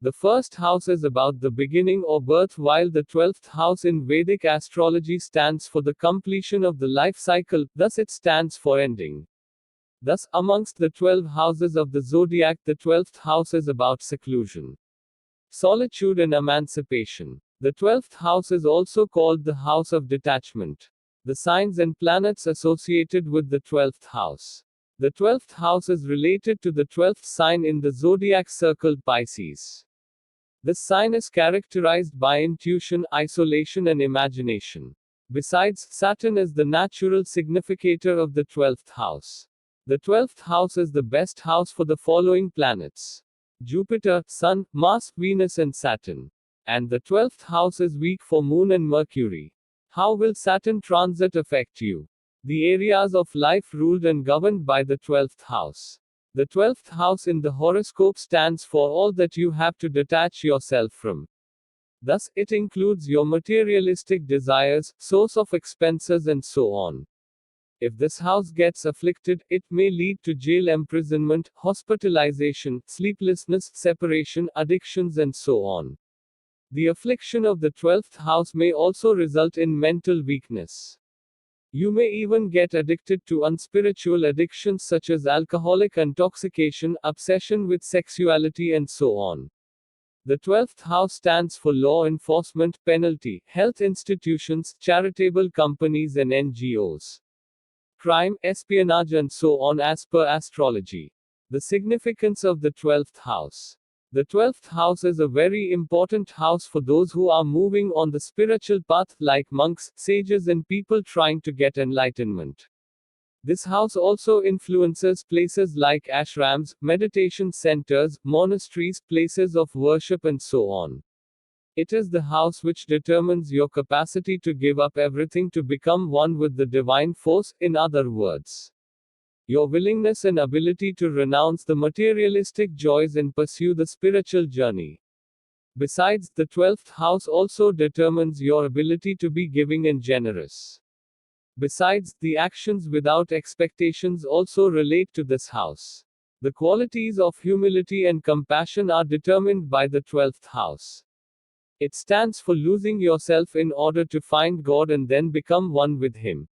The first house is about the beginning or birth, while the 12th house in Vedic astrology stands for the completion of the life cycle, thus it stands for ending. Thus, amongst the 12 houses of the zodiac, the 12th house is about seclusion, solitude, and emancipation. The 12th house is also called the house of detachment. The signs and planets associated with the 12th house. The 12th house is related to the 12th sign in the zodiac circle, Pisces. This sign is characterized by intuition, isolation, and imagination. Besides, Saturn is the natural significator of the 12th house. The 12th house is the best house for the following planets: Jupiter, Sun, Mars, Venus, and Saturn. And the 12th house is weak for Moon and Mercury. How will Saturn transit affect you? The areas of life ruled and governed by the 12th house. The 12th house in the horoscope stands for all that you have to detach yourself from. Thus, it includes your materialistic desires, source of expenses, and so on. If this house gets afflicted, it may lead to jail, imprisonment, hospitalization, sleeplessness, separation, addictions, and so on. The affliction of the 12th house may also result in mental weakness. You may even get addicted to unspiritual addictions such as alcoholic intoxication, obsession with sexuality, and so on. The 12th house stands for law enforcement, penalty, health institutions, charitable companies, and NGOs. Crime, espionage, and so on as per astrology. The significance of the 12th house. The 12th house is a very important house for those who are moving on the spiritual path, like monks, sages, and people trying to get enlightenment. This house also influences places like ashrams, meditation centers, monasteries, places of worship, and so on. It is the house which determines your capacity to give up everything to become one with the divine force, in other words, your willingness and ability to renounce the materialistic joys and pursue the spiritual journey. Besides, the 12th house also determines your ability to be giving and generous. Besides, the actions without expectations also relate to this house. The qualities of humility and compassion are determined by the 12th house. It stands for losing yourself in order to find God and then become one with Him.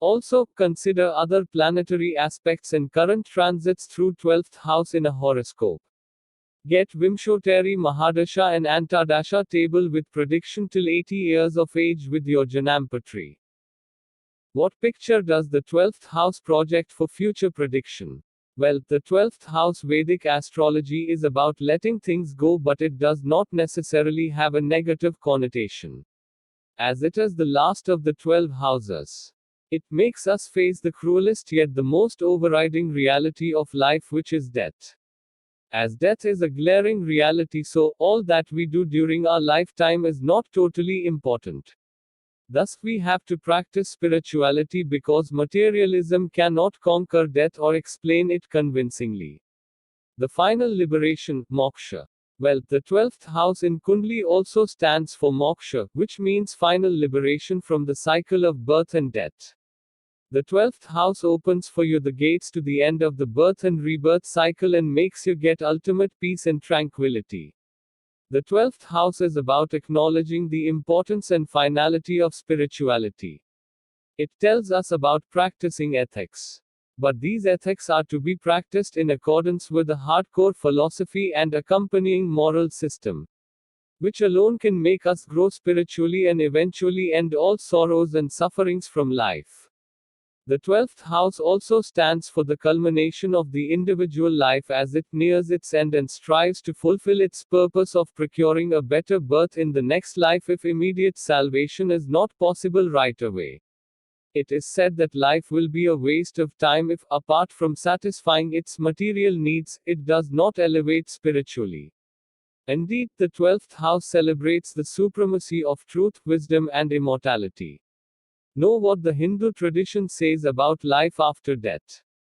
Also, consider other planetary aspects and current transits through 12th house in a horoscope. Get Vimshoteri Mahadasha and Antardasha table with prediction till 80 years of age with your Janampatri. What picture does the 12th house project for future prediction? Well, the 12th house Vedic astrology is about letting things go, but it does not necessarily have a negative connotation, as it is the last of the 12 houses. It makes us face the cruelest yet the most overriding reality of life, which is death. As death is a glaring reality, so all that we do during our lifetime is not totally important. Thus, we have to practice spirituality because materialism cannot conquer death or explain it convincingly. The final liberation, moksha. Well, the 12th house in Kundli also stands for moksha, which means final liberation from the cycle of birth and death. The 12th house opens for you the gates to the end of the birth and rebirth cycle and makes you get ultimate peace and tranquility. The 12th house is about acknowledging the importance and finality of spirituality. It tells us about practicing ethics. But these ethics are to be practiced in accordance with a hardcore philosophy and accompanying moral system, which alone can make us grow spiritually and eventually end all sorrows and sufferings from life. The 12th house also stands for the culmination of the individual life as it nears its end and strives to fulfill its purpose of procuring a better birth in the next life if immediate salvation is not possible right away. It is said that life will be a waste of time if, apart from satisfying its material needs, it does not elevate spiritually. Indeed, the 12th house celebrates the supremacy of truth, wisdom, and immortality. Know what the Hindu tradition says about life after death.